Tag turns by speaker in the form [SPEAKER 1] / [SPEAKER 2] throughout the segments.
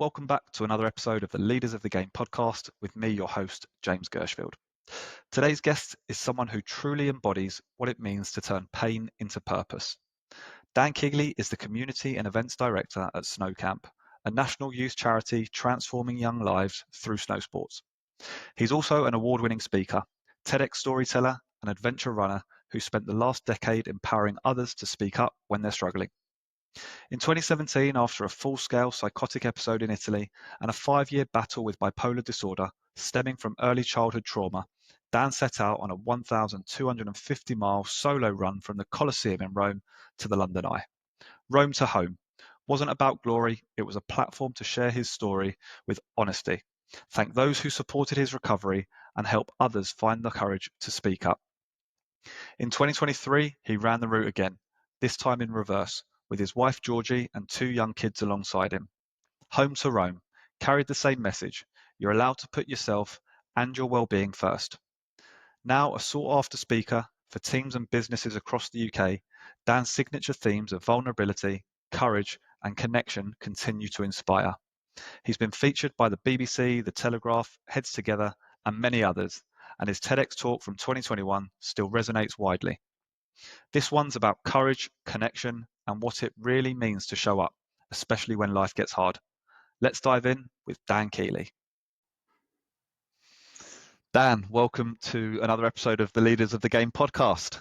[SPEAKER 1] welcome back to another episode of the Leaders of the Game podcast with me, your host, James Gershfield. Today's guest is someone who truly embodies what it means to turn pain into purpose. Dan Keeley is the Community and Events Director at Snow Camp, a national youth charity transforming young lives through snowsports. He's also an award-winning speaker, TEDx storyteller, and adventure runner who spent the last decade empowering others to speak up when they're struggling. In 2017, after a full-scale psychotic episode in Italy and a 5-year battle with bipolar disorder stemming from early childhood trauma, Dan set out on a 1,250-mile solo run from the Colosseum in Rome to the London Eye. Rome to home wasn't about glory, it was a platform to share his story with honesty, thank those who supported his recovery, and help others find the courage to speak up. In 2023, he ran the route again, this time in reverse, with his wife Georgie and 2 young kids alongside him. Home to Rome carried the same message: you're allowed to put yourself and your well-being first. Now a sought-after speaker for teams and businesses across the UK, Dan's signature themes of vulnerability, courage, and connection continue to inspire. He's been featured by the BBC, The Telegraph, Heads Together, and many others, and his TEDx talk from 2021 still resonates widely. This one's about courage, connection, and what it really means to show up, especially when life gets hard. Let's dive in with Dan Keeley. Dan, welcome to another episode of the Leaders of the Game podcast.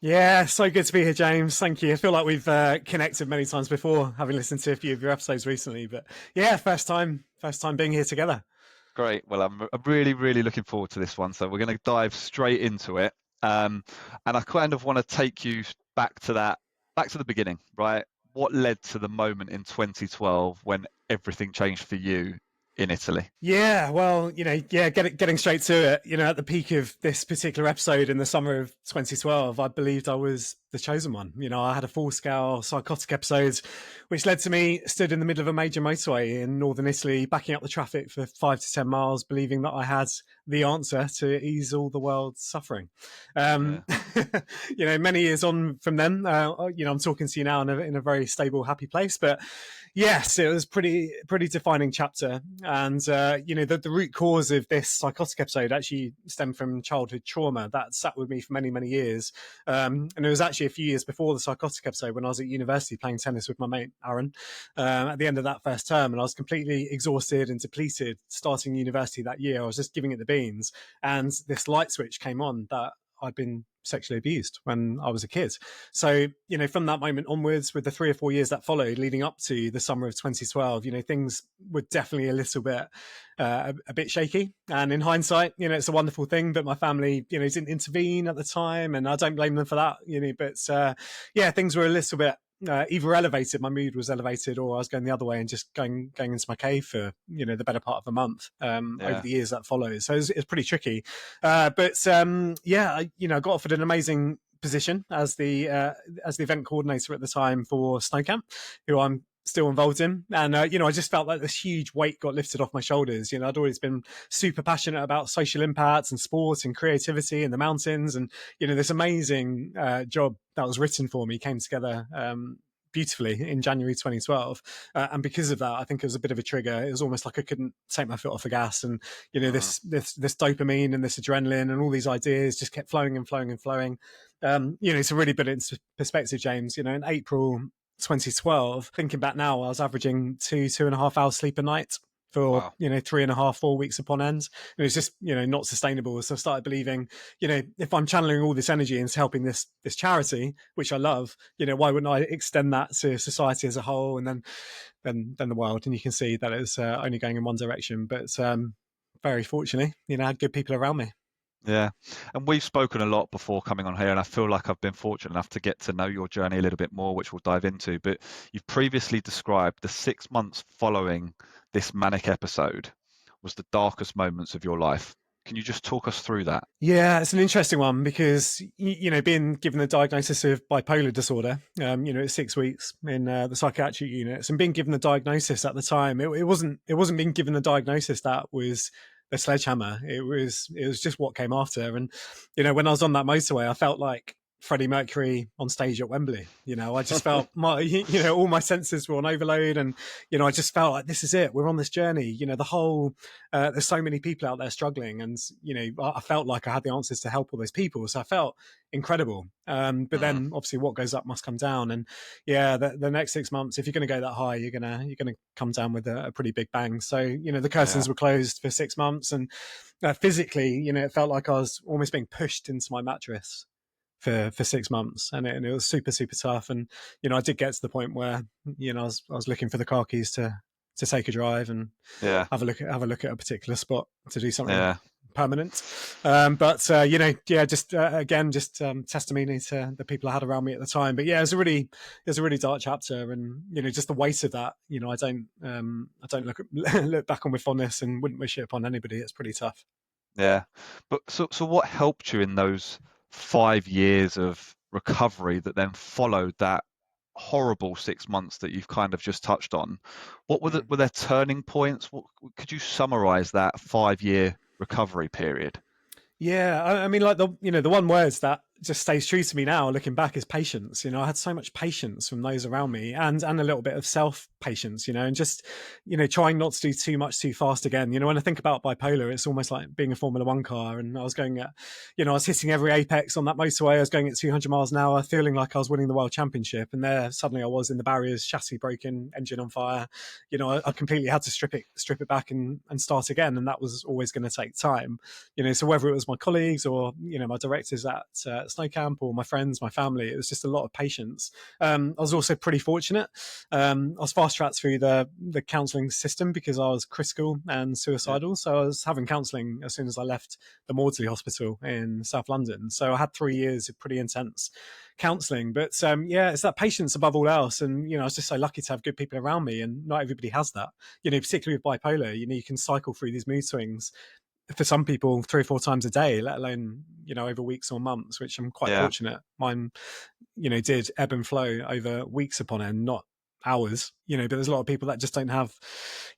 [SPEAKER 2] Yeah, so good to be here, James. Thank you. I feel like we've connected many times before, having listened to a few of your episodes recently. But yeah, first time being here together.
[SPEAKER 1] Great. Well, I'm really looking forward to this one. So we're going to dive straight into it. And I kind of want to take you back to the beginning, right? What led to the moment in 2012 when everything changed for you in Italy?
[SPEAKER 2] Yeah, well, getting straight to it, at the peak of this particular episode in the summer of 2012, I believed I was the chosen one. I had a full-scale psychotic episode, which led to me stood in the middle of a major motorway in northern Italy, backing up the traffic for 5 to 10 miles, believing that I had the answer to ease all the world's suffering. Many years on from then, I'm talking to you now in a very stable, happy place. But yes, it was pretty defining chapter. And, the root cause of this psychotic episode actually stemmed from childhood trauma that sat with me for many, many years. And it was actually a few years before the psychotic episode when I was at university playing tennis with my mate, Aaron, at the end of that first term. And I was completely exhausted and depleted starting university that year. I was just giving it the beans. And this light switch came on that I'd been sexually abused when I was a kid. So, from that moment onwards, with the 3 or 4 years that followed leading up to the summer of 2012, things were definitely a little bit, a bit shaky. And in hindsight, it's a wonderful thing, but my family, didn't intervene at the time, and I don't blame them for that, but things were a little bit either elevated, my mood was elevated, or I was going the other way and just going into my cave for the better part of a month over the years that followed. So it's pretty tricky, but I got offered an amazing position as the event coordinator at the time for Snow Camp, who I'm still involved in. And, I just felt like this huge weight got lifted off my shoulders. I'd always been super passionate about social impacts and sport and creativity in the mountains. And, this amazing job that was written for me came together beautifully in January 2012. And because of that, I think it was a bit of a trigger. It was almost like I couldn't take my foot off the gas. And, this dopamine and this adrenaline and all these ideas just kept flowing and flowing and flowing. To really put it into perspective, James, in April 2012, thinking back now, I was averaging 2.5 hours sleep a night for 3.5, 4 weeks upon end. It was just not sustainable. So I started believing, if I'm channeling all this energy into helping this charity, which I love, why wouldn't I extend that to society as a whole, and then the world? And you can see that it's only going in one direction. But very fortunately, I had good people around me.
[SPEAKER 1] Yeah, and we've spoken a lot before coming on here, and I feel like I've been fortunate enough to get to know your journey a little bit more, which we'll dive into. But you've previously described the 6 months following this manic episode was the darkest moments of your life. Can you just talk us through that?
[SPEAKER 2] Yeah, it's an interesting one because, being given the diagnosis of bipolar disorder, it's 6 weeks in the psychiatric units, and being given the diagnosis at the time, it wasn't being given the diagnosis that was the sledgehammer. It was just what came after. And, when I was on that motorway, I felt like Freddie Mercury on stage at Wembley. I just felt all my senses were on overload, and I just felt like this is it. We're on this journey. The whole there's so many people out there struggling, and I felt like I had the answers to help all those people. So I felt incredible. But
[SPEAKER 1] Mm,
[SPEAKER 2] then obviously what goes up must come down, and yeah, the next 6 months, if you're going to go that high, you're gonna come down with a pretty big bang. So the
[SPEAKER 1] yeah,
[SPEAKER 2] curtains were closed for 6 months, and physically, it felt like I was almost being pushed into my mattress for 6 months, and it was super super tough. And I did get to the point where I was looking for the car keys to take a drive and
[SPEAKER 1] yeah,
[SPEAKER 2] have a look at a particular spot to do something
[SPEAKER 1] yeah,
[SPEAKER 2] permanent. But yeah, just again, just testimony to the people I had around me at the time. But yeah, it was a really dark chapter, and just the weight of that. I don't look back on with fondness, and wouldn't wish it upon anybody. It's pretty tough.
[SPEAKER 1] yeah. But so what helped you in those 5 years of recovery that then followed that horrible 6 months that you've kind of just touched on? Were there turning points? Could you summarize that 5 year recovery period?
[SPEAKER 2] Yeah, I mean, like the one words that just stays true to me now, looking back, is patience. I had so much patience from those around me, and a little bit of self patience. And just trying not to do too much too fast again. When I think about bipolar, it's almost like being a Formula One car, and I was going at, I was hitting every apex on that motorway. I was going at 200 miles an hour, feeling like I was winning the world championship, and there suddenly I was in the barriers, chassis broken, engine on fire. I completely had to strip it back and start again, and that was always going to take time. So whether it was my colleagues or my directors at Snow Camp, or my friends, my family, it was just a lot of patience. I was also pretty fortunate. I was fast tracked through the counselling system because I was critical and
[SPEAKER 1] Yeah,
[SPEAKER 2] suicidal. So I was having counselling as soon as I left the Maudsley Hospital in South London. So I had 3 years of pretty intense counselling. But yeah, it's that patience above all else. And I was just so lucky to have good people around me, and not everybody has that. Particularly with bipolar, you can cycle through these mood swings for some people 3 or 4 times a day, let alone over weeks or months, which I'm quite
[SPEAKER 1] yeah,
[SPEAKER 2] fortunate. Mine did ebb and flow over weeks upon end, not hours. But there's a lot of people that just don't have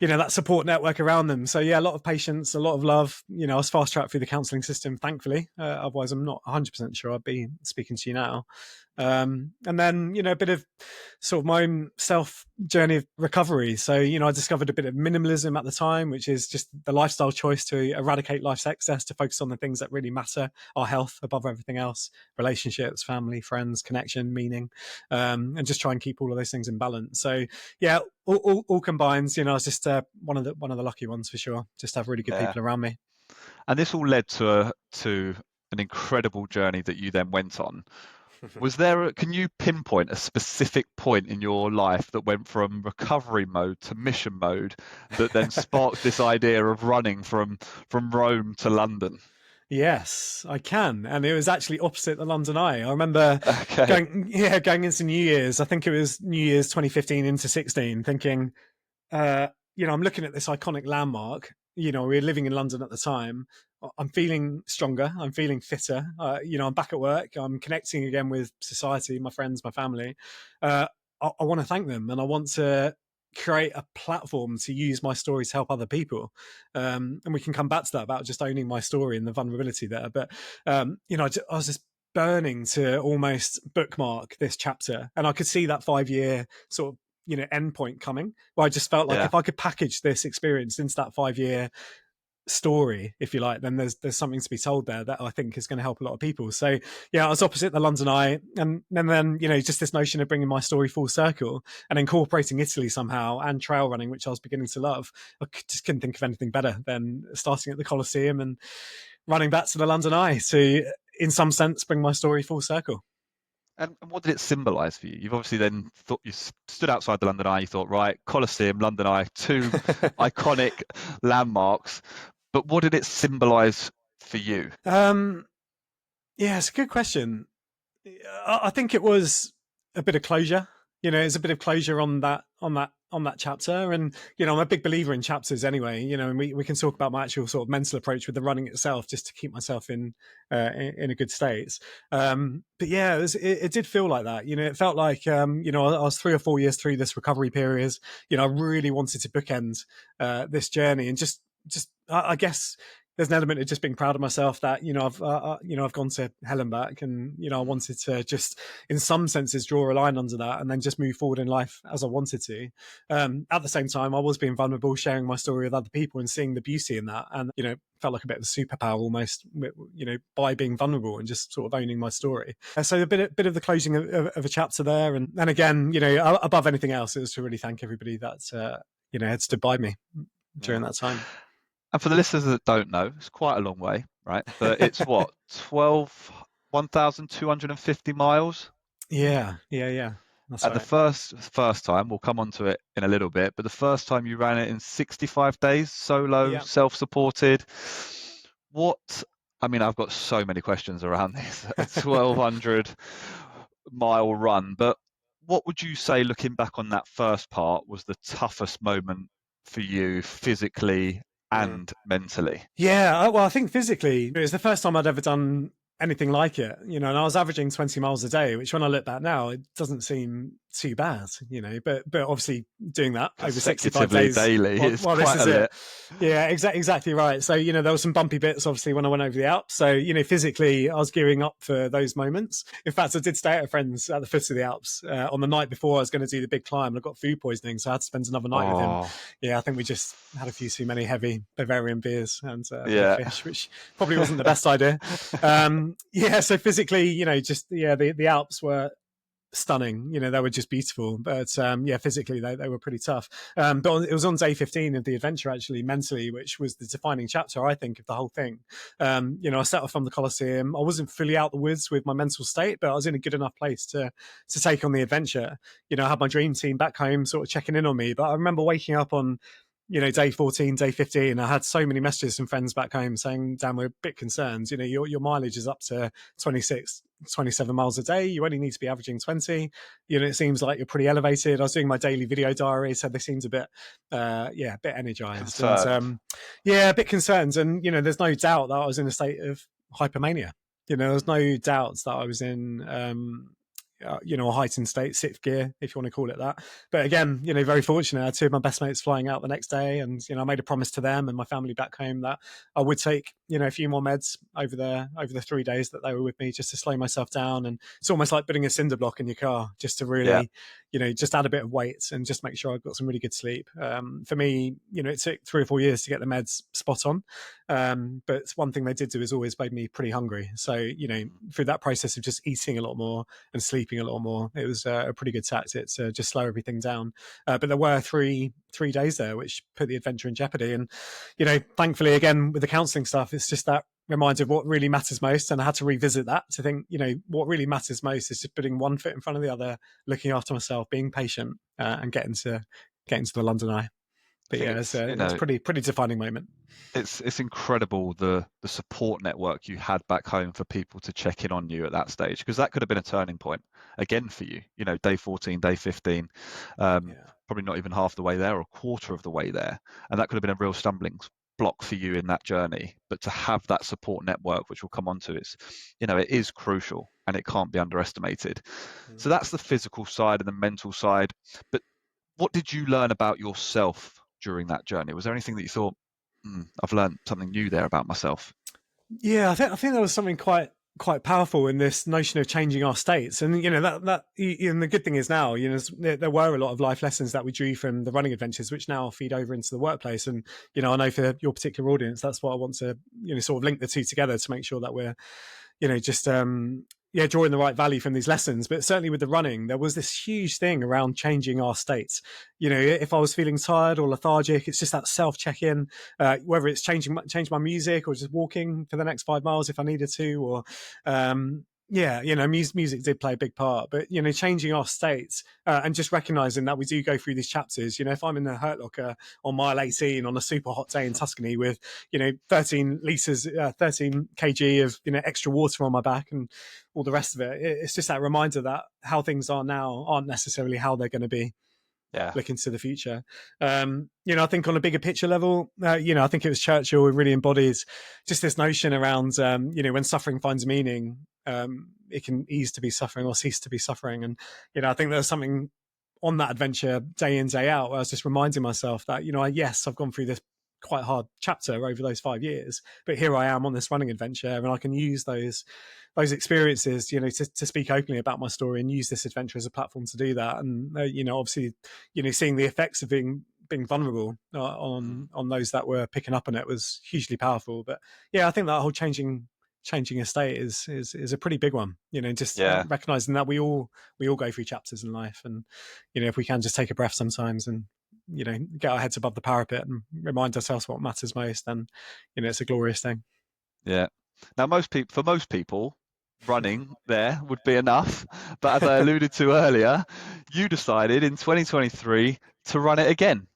[SPEAKER 2] that support network around them. So yeah, a lot of patience, a lot of love. I was fast tracked through the counselling system, thankfully. Otherwise I'm not 100% sure I'd be speaking to you now. And then a bit of sort of my own self journey of recovery. So I discovered a bit of minimalism at the time, which is just the lifestyle choice to eradicate life's excess, to focus on the things that really matter, our health above everything else, relationships, family, friends, connection, meaning, and just try and keep all of those things in balance. So yeah, all combines. I was just one of the lucky ones for sure. Just to have really good
[SPEAKER 1] yeah.
[SPEAKER 2] people around me.
[SPEAKER 1] And this all led to an incredible journey that you then went on. Can you pinpoint a specific point in your life that went from recovery mode to mission mode that then sparked this idea of running from Rome to London?
[SPEAKER 2] Yes, I can. And it was actually opposite the London Eye. I remember
[SPEAKER 1] Okay.
[SPEAKER 2] going into New Year's. I think it was New Year's 2015 into 16, thinking, I'm looking at this iconic landmark. We were living in London at the time. I'm feeling stronger. I'm feeling fitter. I'm back at work. I'm connecting again with society, my friends, my family. I want to thank them, and I want to create a platform to use my story to help other people. And we can come back to that about just owning my story and the vulnerability there. But I was just burning to almost bookmark this chapter, and I could see that 5 year sort of end point coming, where I just felt like
[SPEAKER 1] Yeah.
[SPEAKER 2] if I could package this experience into that 5 year story, if you like, then there's something to be told there that I think is going to help a lot of people. So yeah, I was opposite the London Eye, and then just this notion of bringing my story full circle and incorporating Italy somehow, and trail running, which I was beginning to love. Just couldn't think of anything better than starting at the Colosseum and running back to the London Eye to, in some sense, bring my story full circle.
[SPEAKER 1] And what did it symbolize for you? You've obviously then thought stood outside the London Eye, you thought, right, Colosseum, London Eye, two iconic landmarks. But what did it symbolize for you?
[SPEAKER 2] um, yeah, it's a good question. I think it was a bit of closure. It's a bit of closure on that chapter. And I'm a big believer in chapters anyway. And we can talk about my actual sort of mental approach with the running itself, just to keep myself in a good state. But yeah, it did feel like that. It felt like I was 3 or 4 years through this recovery period. I really wanted to bookend this journey, and just I guess there's an element of just being proud of myself that I've gone to hell and back, and I
[SPEAKER 1] Mm,
[SPEAKER 2] wanted to just, in some senses, draw a line under that and then just move forward in life as I wanted to. At the same time, I was being vulnerable, sharing my story with other people and seeing the beauty in that, and felt like a bit of a superpower almost, by being vulnerable and just sort of owning my story. So a bit of the closing of a chapter there, and again, above anything else, it was to really thank everybody that had stood by me
[SPEAKER 1] yeah.
[SPEAKER 2] during that time.
[SPEAKER 1] And for the listeners that don't know, it's quite a long way, right? But it's what, 1,250 miles?
[SPEAKER 2] Yeah. That's
[SPEAKER 1] And the
[SPEAKER 2] right.
[SPEAKER 1] first time, we'll come on to it in a little bit, but the first time you ran it in 65 days, solo,
[SPEAKER 2] Yeah.
[SPEAKER 1] self-supported. What, I mean, I've got so many questions around this, a 1,200-mile run, but what would you say, looking back on that first part, was the toughest moment for you physically
[SPEAKER 2] Yeah.
[SPEAKER 1] and mentally?
[SPEAKER 2] Yeah, well, I think physically, it was the first time I'd ever done anything like it, and I was averaging 20 miles a day, which when I look back now, it doesn't seem too bad, but obviously doing that over 65
[SPEAKER 1] Consecutively
[SPEAKER 2] days,
[SPEAKER 1] daily is
[SPEAKER 2] well, this
[SPEAKER 1] quite
[SPEAKER 2] is
[SPEAKER 1] a
[SPEAKER 2] it.
[SPEAKER 1] bit.
[SPEAKER 2] Yeah, exactly right. So, there were some bumpy bits, obviously, when I went over the Alps. So, physically, I was gearing up for those moments. In fact, I did stay at a friend's at the foot of the Alps on the night before I was going to do the big climb, and I got food poisoning, so I had to spend another night with him.
[SPEAKER 1] Oh,
[SPEAKER 2] Yeah, I think we just had a few too many heavy Bavarian beers and big
[SPEAKER 1] yeah.
[SPEAKER 2] fish, which probably wasn't the best idea. Yeah, so physically, just the Alps were stunning. They were just beautiful. But yeah, physically they were pretty tough. But it was on day 15 of the adventure, actually, mentally, which was the defining chapter, I think, of the whole thing. I set off from the Colosseum. I wasn't fully out the woods with my mental state, but I was in a good enough place to take on the adventure. I had my dream team back home sort of checking in on me. But I remember waking up on day 14, day 15, I had so many messages from friends back home saying, Dan, we're a bit concerned. Your mileage is up to 26, 27 miles a day. You only need to be averaging 20. It seems like you're pretty elevated. I was doing my daily video diary, so they seemed a bit, a bit energized. And
[SPEAKER 1] Concerned.
[SPEAKER 2] yeah, a bit concerned. And, there's no doubt that I was in a state of hypomania. There's no doubts that I was in, a heightened state, sixth gear, if you want to call it that. But again, very fortunate. I had two of my best mates flying out the next day, and I made a promise to them and my family back home that I would take a few more meds over the 3 days that they were with me, just to slow myself down. And it's almost like putting a cinder block in your car, just to
[SPEAKER 1] Yeah.
[SPEAKER 2] really, just add a bit of weight and just make sure I've got some really good sleep. For me, it took 3 or 4 years to get the meds spot on. But one thing they did do is always made me pretty hungry. So, through that process of just eating a lot more and sleeping a lot more, it was a pretty good tactic to just slow everything down. But there were three days there which put the adventure in jeopardy. And, thankfully, again, with the counselling stuff, it's just that reminder of what really matters most. And I had to revisit that to think, what really matters most is just putting one foot in front of the other, looking after myself, being patient, and getting to the London Eye.
[SPEAKER 1] I
[SPEAKER 2] But
[SPEAKER 1] think
[SPEAKER 2] yeah,
[SPEAKER 1] it's,
[SPEAKER 2] it's pretty defining moment.
[SPEAKER 1] it's incredible the support network you had back home for people to check in on you at that stage, because that could have been a turning point again for you. Day 14, day 15,
[SPEAKER 2] Yeah.
[SPEAKER 1] probably not even half the way there or a quarter of the way there, and that could have been a real stumbling block for you in that journey. But to have that support network, which we'll come on to, it is crucial and it can't be underestimated. So that's the physical side and the mental side. But what did you learn about yourself during that journey? Was there anything that you thought, I've learned something new there about myself?
[SPEAKER 2] Yeah, I think there was something quite powerful in this notion of changing our states. And that and the good thing is now, there were a lot of life lessons that we drew from the running adventures, which now feed over into the workplace. And I know for your particular audience, that's what I want to sort of link the two together to make sure that we're just drawing the right value from these lessons. But certainly with the running, there was this huge thing around changing our states. If I was feeling tired or lethargic, it's just that self check-in, whether it's change my music or just walking for the next 5 miles if I needed to, or music did play a big part. But changing our states, and just recognizing that we do go through these chapters. If I'm in the hurt locker on mile 18 on a super hot day in Tuscany with 13 liters, 13 kg of extra water on my back and all the rest of it, it's just that reminder that how things are now aren't necessarily how they're going to be
[SPEAKER 1] Yeah.
[SPEAKER 2] looking to the future. I think on a bigger picture level, I think it was Churchill who really embodies just this notion around, when suffering finds meaning, it can ease to be suffering or cease to be suffering. And, I think there's something on that adventure day in, day out, where I was just reminding myself that, yes, I've gone through this quite hard chapter over those 5 years. But here I am on this running adventure, and I can use those experiences, to speak openly about my story and use this adventure as a platform to do that. And obviously, seeing the effects of being vulnerable on those that were picking up on it was hugely powerful. But yeah, I think that whole changing a state is a pretty big one. Just
[SPEAKER 1] Yeah.
[SPEAKER 2] recognizing that we all go through chapters in life, and if we can just take a breath sometimes and get our heads above the parapet and remind ourselves what matters most, then it's a glorious thing.
[SPEAKER 1] Yeah. Now, for most people, running there would be enough. But as I alluded to earlier, you decided in 2023 to run it again.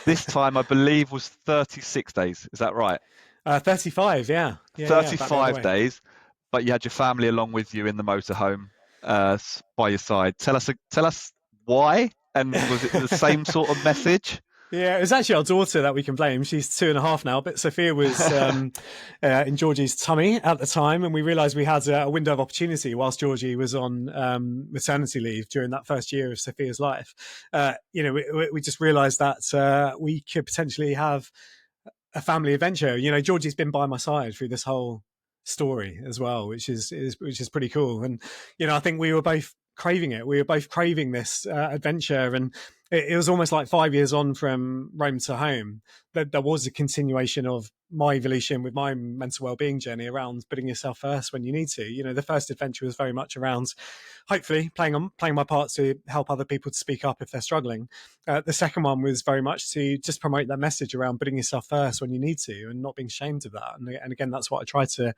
[SPEAKER 1] This time, I believe, was 36 days. Is that right?
[SPEAKER 2] 35, yeah, back the other
[SPEAKER 1] 35
[SPEAKER 2] way.
[SPEAKER 1] days, but you had your family along with you in the motorhome by your side. Tell us why, and was it the same sort of message?
[SPEAKER 2] Yeah, it was actually our daughter that we can blame. She's 2.5 now, but Sophia was in Georgie's tummy at the time, and we realised we had a window of opportunity whilst Georgie was on maternity leave during that first year of Sophia's life. We just realised that we could potentially have a family adventure. Georgie's been by my side through this whole story as well, which is pretty cool. And I think we were both craving it. We were both craving this adventure, and it was almost like 5 years on from Rome to home. There was a continuation of my evolution with my mental well-being journey around putting yourself first when you need to. The first adventure was very much around hopefully playing my part to help other people to speak up if they're struggling. The second one was very much to just promote that message around putting yourself first when you need to and not being ashamed of that. And again, that's what I try to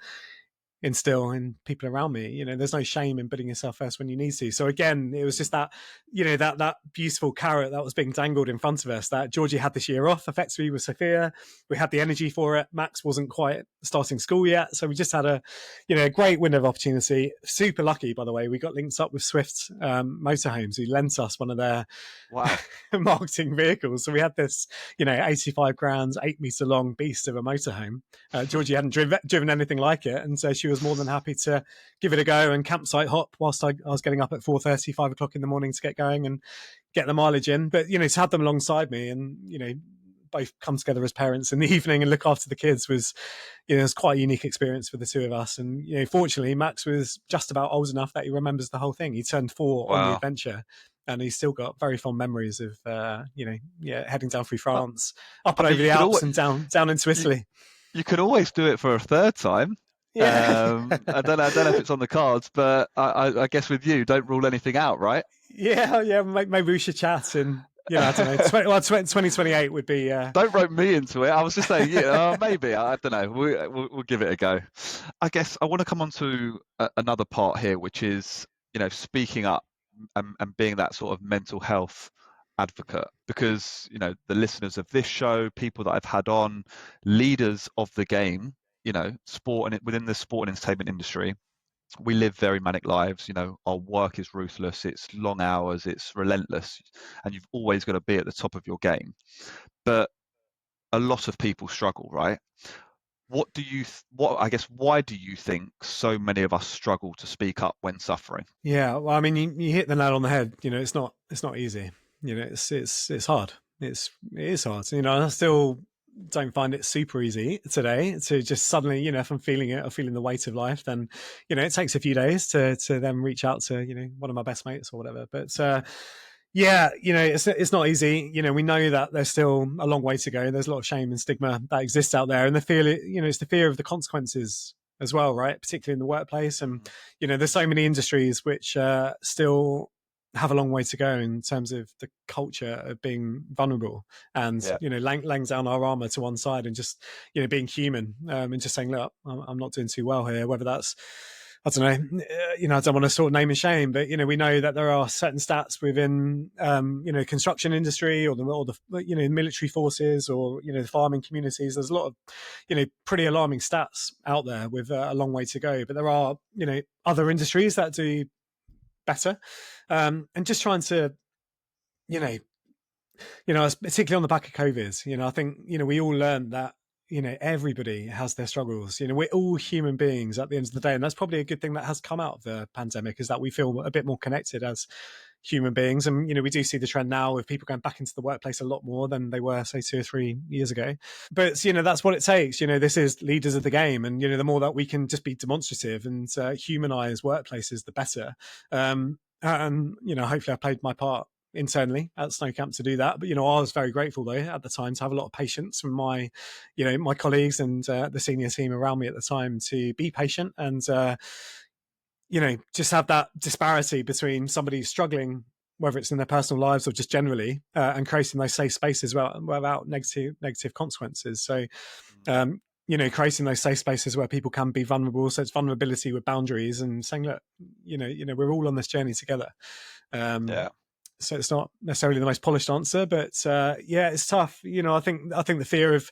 [SPEAKER 2] instill in people around me. There's no shame in putting yourself first when you need to. So again, it was just that, that beautiful carrot that was being dangled in front of us, that Georgie had this year off effectively with Sophia. We had the energy for it. Max wasn't quite starting school yet. So we just had a great window of opportunity. Super lucky, by the way. We got linked up with Swift Motorhomes, who lent us one of their
[SPEAKER 1] Wow.
[SPEAKER 2] marketing vehicles. So we had this, 85 grand, 8 meter long beast of a motorhome. Georgie hadn't driven anything like it. And so she was more than happy to give it a go and campsite hop whilst I was getting up at 4:30, 5 o'clock in the morning to get going and get the mileage in. But, to have them alongside me and, both come together as parents in the evening and look after the kids was, it was quite a unique experience for the two of us. And, fortunately, Max was just about old enough that he remembers the whole thing. He turned 4 on the
[SPEAKER 1] Wow.
[SPEAKER 2] adventure. And he's still got very fond memories of, heading down through France, up
[SPEAKER 1] I
[SPEAKER 2] and
[SPEAKER 1] mean,
[SPEAKER 2] over the Alps and down into Italy.
[SPEAKER 1] You could always do it for a third time.
[SPEAKER 2] Yeah.
[SPEAKER 1] I don't know if it's on the cards, but I guess with you, don't rule anything out, right?
[SPEAKER 2] Yeah. Maybe we should chat, and I don't know. 2028 would be.
[SPEAKER 1] Don't rope me into it. I was just saying, maybe. I don't know. We'll give it a go. I guess I want to come on to another part here, which is, speaking up and being that sort of mental health advocate, because, the listeners of this show, people that I've had on, leaders of the game, sport and within the sport and entertainment industry, we live very manic lives. Our work is ruthless, it's long hours, it's relentless, and you've always got to be at the top of your game. But a lot of people struggle, right? Why do you think so many of us struggle to speak up when suffering?
[SPEAKER 2] Yeah, well, I mean, you hit the nail on the head. It's not easy. It's hard. It is hard. I still don't find it super easy today to just suddenly, if I'm feeling it or feeling the weight of life, then, it takes a few days to then reach out to, one of my best mates or whatever. But, it's not easy. We know that there's still a long way to go. There's a lot of shame and stigma that exists out there. And the fear, it's the fear of the consequences as well, right? Particularly in the workplace. And, there's so many industries which still have a long way to go in terms of the culture of being vulnerable and, laying down our armor to one side and just, being human and just saying, look, I'm not doing too well here, whether that's, I don't know, I don't want to sort of name and shame, but, we know that there are certain stats within, construction industry or the military forces or, the farming communities. There's a lot of, pretty alarming stats out there with a long way to go. But there are, other industries that do better. And just trying to, particularly on the back of COVID, I think, we all learned that, everybody has their struggles. We're all human beings at the end of the day. And that's probably a good thing that has come out of the pandemic, is that we feel a bit more connected as human beings. And, we do see the trend now of people going back into the workplace a lot more than they were, say, 2 or 3 years ago. But, that's what it takes. This is leaders of the game. And, the more that we can just be demonstrative and humanize workplaces, the better. And, hopefully I played my part internally at Snowcamp to do that. But, I was very grateful though at the time to have a lot of patience from my colleagues and the senior team around me at the time to be patient and, just have that disparity between somebody who's struggling, whether it's in their personal lives or just generally, and creating those safe spaces without negative consequences. So, creating those safe spaces where people can be vulnerable. So it's vulnerability with boundaries and saying, look, we're all on this journey together.
[SPEAKER 1] Yeah.
[SPEAKER 2] So it's not necessarily the most polished answer, but it's tough. I think the fear of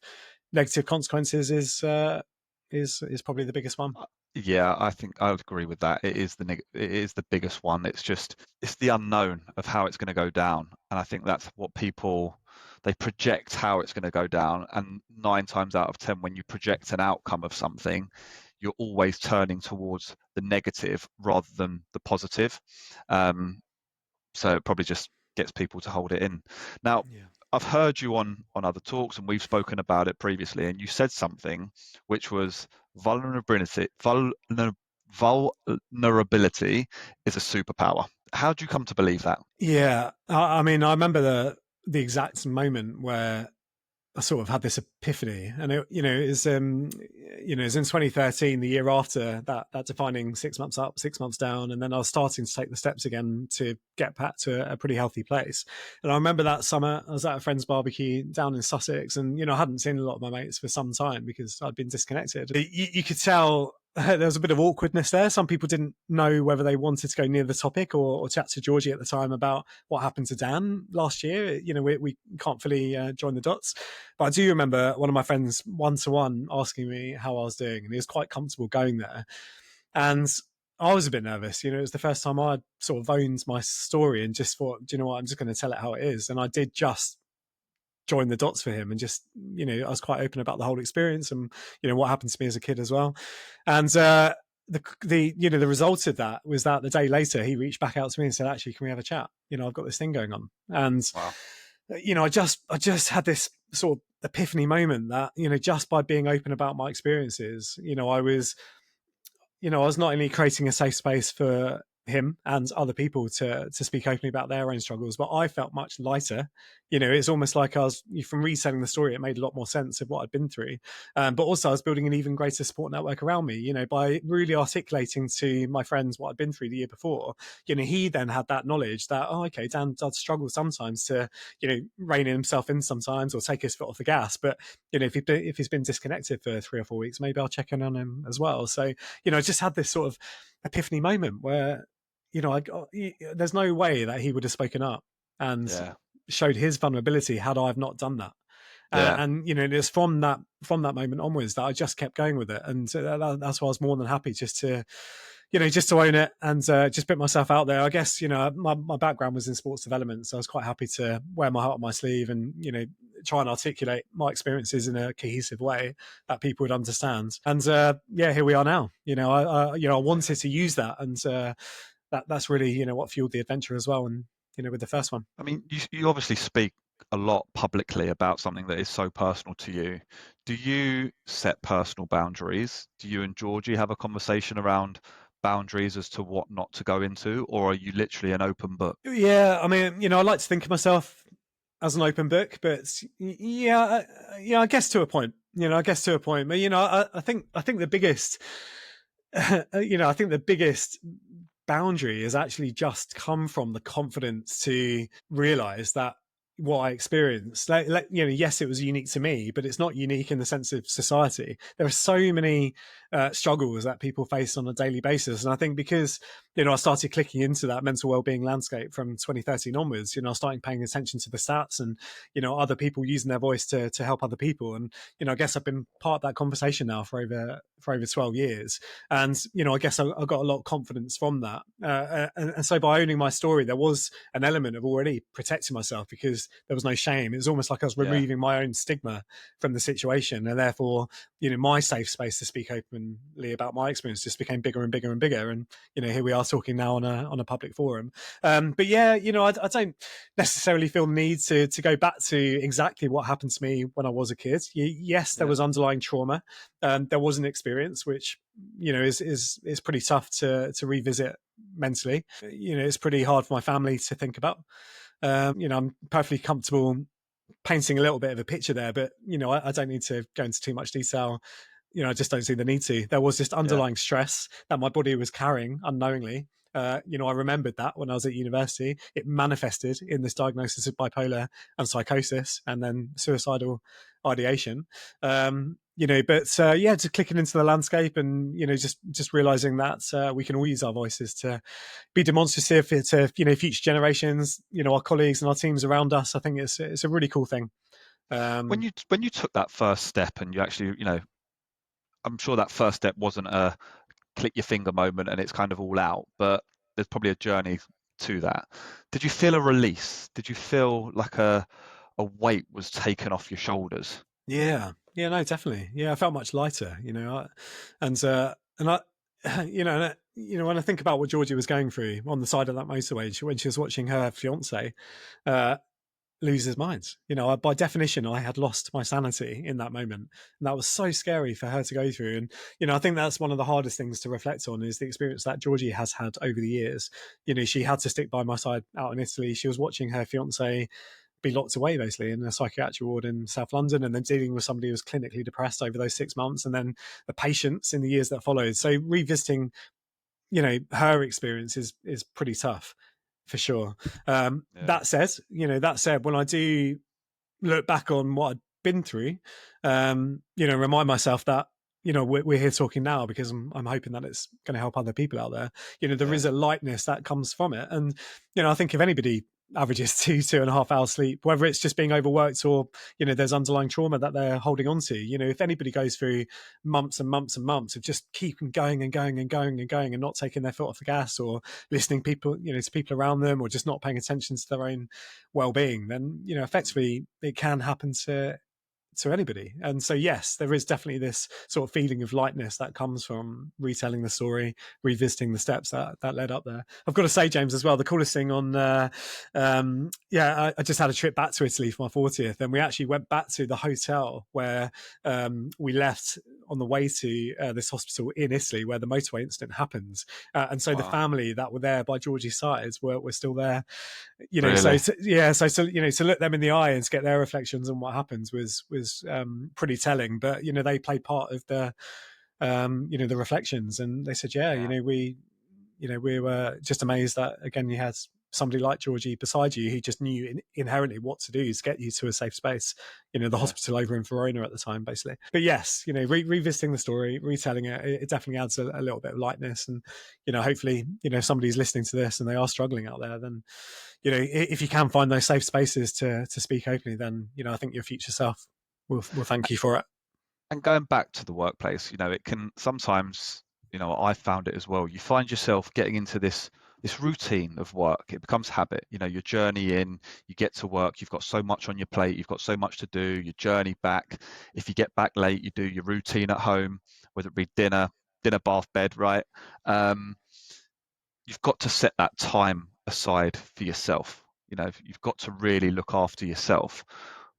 [SPEAKER 2] negative consequences is probably the biggest one.
[SPEAKER 1] Yeah, I think I would agree with that. It is the biggest one. It's the unknown of how it's going to go down, and I think that's what they project how it's going to go down. And 9 times out of 10, when you project an outcome of something, you're always turning towards the negative rather than the positive. So it probably just gets people to hold it in. Now,
[SPEAKER 2] Yeah.
[SPEAKER 1] I've heard you on other talks, and we've spoken about it previously, and you said something which was vulnerability is a superpower. How do you come to believe that?
[SPEAKER 2] Yeah, I mean, I remember the exact moment where I sort of had this epiphany, and it was it was in 2013, the year after that defining 6 months up, 6 months down, and then I was starting to take the steps again to get back to a pretty healthy place. And I remember that summer I was at a friend's barbecue down in Sussex, and I hadn't seen a lot of my mates for some time because I'd been disconnected. You could tell there was a bit of awkwardness there. Some people didn't know whether they wanted to go near the topic or chat to Georgie at the time about what happened to Dan last year. We can't fully join the dots. But I do remember one of my friends one-to-one asking me how I was doing, and he was quite comfortable going there. And I was a bit nervous. It was the first time I'd sort of owned my story and just thought, do you know what, I'm just going to tell it how it is. And I did just join the dots for him and just, I was quite open about the whole experience and, what happened to me as a kid as well. And the result of that was that the day later he reached back out to me and said, actually, can we have a chat? I've got this thing going on. And
[SPEAKER 1] Wow.
[SPEAKER 2] I just had this sort of epiphany moment that, just by being open about my experiences, I was not only creating a safe space for him and other people to speak openly about their own struggles, but I felt much lighter. It's almost like from reselling the story, it made a lot more sense of what I'd been through. But also I was building an even greater support network around me, by really articulating to my friends what I'd been through the year before. He then had that knowledge that, oh, okay, Dan does struggle sometimes to, rein himself in sometimes or take his foot off the gas. But, if he's been disconnected for 3 or 4 weeks, maybe I'll check in on him as well. So, I just had this sort of epiphany moment where, there's no way that he would have spoken up and
[SPEAKER 1] Yeah.
[SPEAKER 2] showed his vulnerability had I have not done that.
[SPEAKER 1] Yeah.
[SPEAKER 2] And it's from that moment onwards that I just kept going with it, and that's why I was more than happy just to own it and just put myself out there. I guess my background was in sports development, so I was quite happy to wear my heart on my sleeve and try and articulate my experiences in a cohesive way that people would understand. And here we are now. I wanted to use that, and that's really what fueled the adventure as well. And with the first one,
[SPEAKER 1] I mean, you obviously speak a lot publicly about something that is so personal to you. Do you set personal boundaries? Do you and Georgie have a conversation around boundaries as to what not to go into, or are you literally an open book?
[SPEAKER 2] yeah, I mean, I like to think of myself as an open book, but I guess to a point. I guess to a point. But I think the biggest, I think the biggest boundary has actually just come from the confidence to realize that what I experienced, yes, it was unique to me, but it's not unique in the sense of society. There are so many struggles that people face on a daily basis. And I think because, I started clicking into that mental wellbeing landscape from 2013 onwards, I started paying attention to the stats and, other people using their voice to help other people. And, I guess I've been part of that conversation now for for over 12 years. And, I guess I got a lot of confidence from that. And so by owning my story, there was an element of already protecting myself because there was no shame. It was almost like I was
[SPEAKER 1] Yeah.
[SPEAKER 2] removing my own stigma from the situation. And therefore, my safe space to speak openly about my experience just became bigger and bigger and bigger. And, here we are talking now on a public forum. But yeah, I don't necessarily feel the need to go back to exactly what happened to me when I was a kid. Yes, there
[SPEAKER 1] Yeah.
[SPEAKER 2] was underlying trauma. There was an experience which is pretty tough to revisit mentally. It's pretty hard for my family to think about. I'm perfectly comfortable painting a little bit of a picture there, but I don't need to go into too much detail. I just don't see the need to. There was this
[SPEAKER 1] Yeah.
[SPEAKER 2] underlying stress that my body was carrying unknowingly. I remembered that when I was at university. It manifested in this diagnosis of bipolar and psychosis, and then suicidal ideation. But just clicking into the landscape, and just realizing that we can all use our voices to be demonstrative to future generations, our colleagues and our teams around us. I think it's a really cool thing.
[SPEAKER 1] When you took that first step and you actually, I'm sure that first step wasn't a click your finger moment and it's kind of all out, but there's probably a journey to that. Did you feel a release? Did you feel like a weight was taken off your shoulders?
[SPEAKER 2] Yeah, no, definitely. Yeah, I felt much lighter, and I, when I think about what Georgie was going through on the side of that motorway when she was watching her fiance uh, lose his mind, by definition, I had lost my sanity in that moment, and that was so scary for her to go through. And I think that's one of the hardest things to reflect on is the experience that Georgie has had over the years. She had to stick by my side out in Italy. She was watching her fiance be locked away basically in a psychiatric ward in South London, and then dealing with somebody who was clinically depressed over those 6 months, and then the patients in the years that followed. So revisiting, her experience is pretty tough for sure.
[SPEAKER 1] Yeah.
[SPEAKER 2] That said, when I do look back on what I'd been through, remind myself that we're here talking now because I'm hoping that it's going to help other people out there. There
[SPEAKER 1] Yeah.
[SPEAKER 2] is a lightness that comes from it, and I think if anybody averages 2.5 hours sleep, whether it's just being overworked or there's underlying trauma that they're holding on to, if anybody goes through months and months and months of just keeping going and going and going and going and not taking their foot off the gas, or listening to people around them, or just not paying attention to their own well-being, then effectively it can happen to anybody. And so, yes, there is definitely this sort of feeling of lightness that comes from retelling the story, revisiting the steps that led up there. I've got to say, James, as well, the coolest thing I just had a trip back to Italy for my 40th, and we actually went back to the hotel where we left on the way to this hospital in Italy where the motorway incident happened. And so the
[SPEAKER 1] Wow.
[SPEAKER 2] family that were there by Georgie's side were still there,
[SPEAKER 1] Really?
[SPEAKER 2] to look them in the eye and to get their reflections on what happens was pretty telling. But they played part of the reflections, and they said, yeah,
[SPEAKER 1] Yeah.
[SPEAKER 2] we were just amazed that again you had somebody like Georgie beside you who just knew inherently what to do to get you to a safe space. The
[SPEAKER 1] Yeah.
[SPEAKER 2] hospital over in Verona at the time, basically. But yes, revisiting the story, retelling it definitely adds a little bit of lightness. And hopefully, if somebody's listening to this and they are struggling out there, then if you can find those safe spaces to speak openly, then I think your future self will thank you for it.
[SPEAKER 1] And going back to the workplace, it can sometimes, I found it as well. You find yourself getting into this routine of work. It becomes habit. Your journey in, you get to work, you've got so much on your plate, you've got so much to do, your journey back. If you get back late, you do your routine at home, whether it be dinner, bath, bed, right? Um, you've got to set that time aside for yourself. You've got to really look after yourself.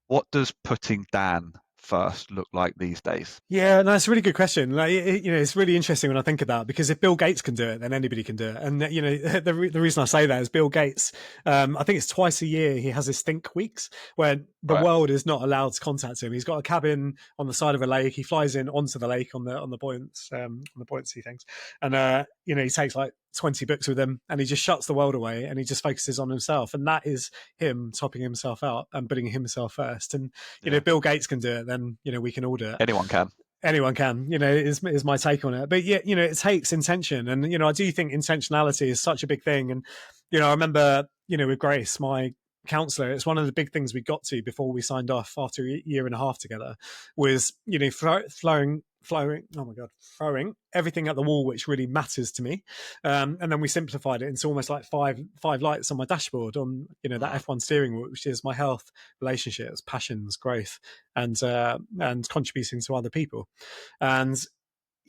[SPEAKER 1] What does putting Dan first look like these days?
[SPEAKER 2] Yeah, no, it's a really good question. Like, it's really interesting when I think of that, because if Bill Gates can do it, then anybody can do it. And the reason I say that is Bill Gates. I think it's twice a year he has his Think Weeks where the
[SPEAKER 1] Right.
[SPEAKER 2] world is not allowed to contact him. He's got a cabin on the side of a lake. He flies in onto the lake on the buoyancy things, and he takes like 20 books with him, and he just shuts the world away, and he just focuses on himself, and that is him topping himself out and putting himself first. And
[SPEAKER 1] Yeah.
[SPEAKER 2] Bill Gates can do it, then we can all do it.
[SPEAKER 1] Anyone can.
[SPEAKER 2] Anyone can, is my take on it. But yeah, it takes intention, and I do think intentionality is such a big thing. And I remember with Grace, my counselor, it's one of the big things we got to before we signed off after a year and a half together was, throwing everything at the wall which really matters to me, and then we simplified it into almost like five lights on my dashboard on that
[SPEAKER 1] Mm,
[SPEAKER 2] F1 steering wheel, which is my health, relationships, passions, growth, and contributing to other people. And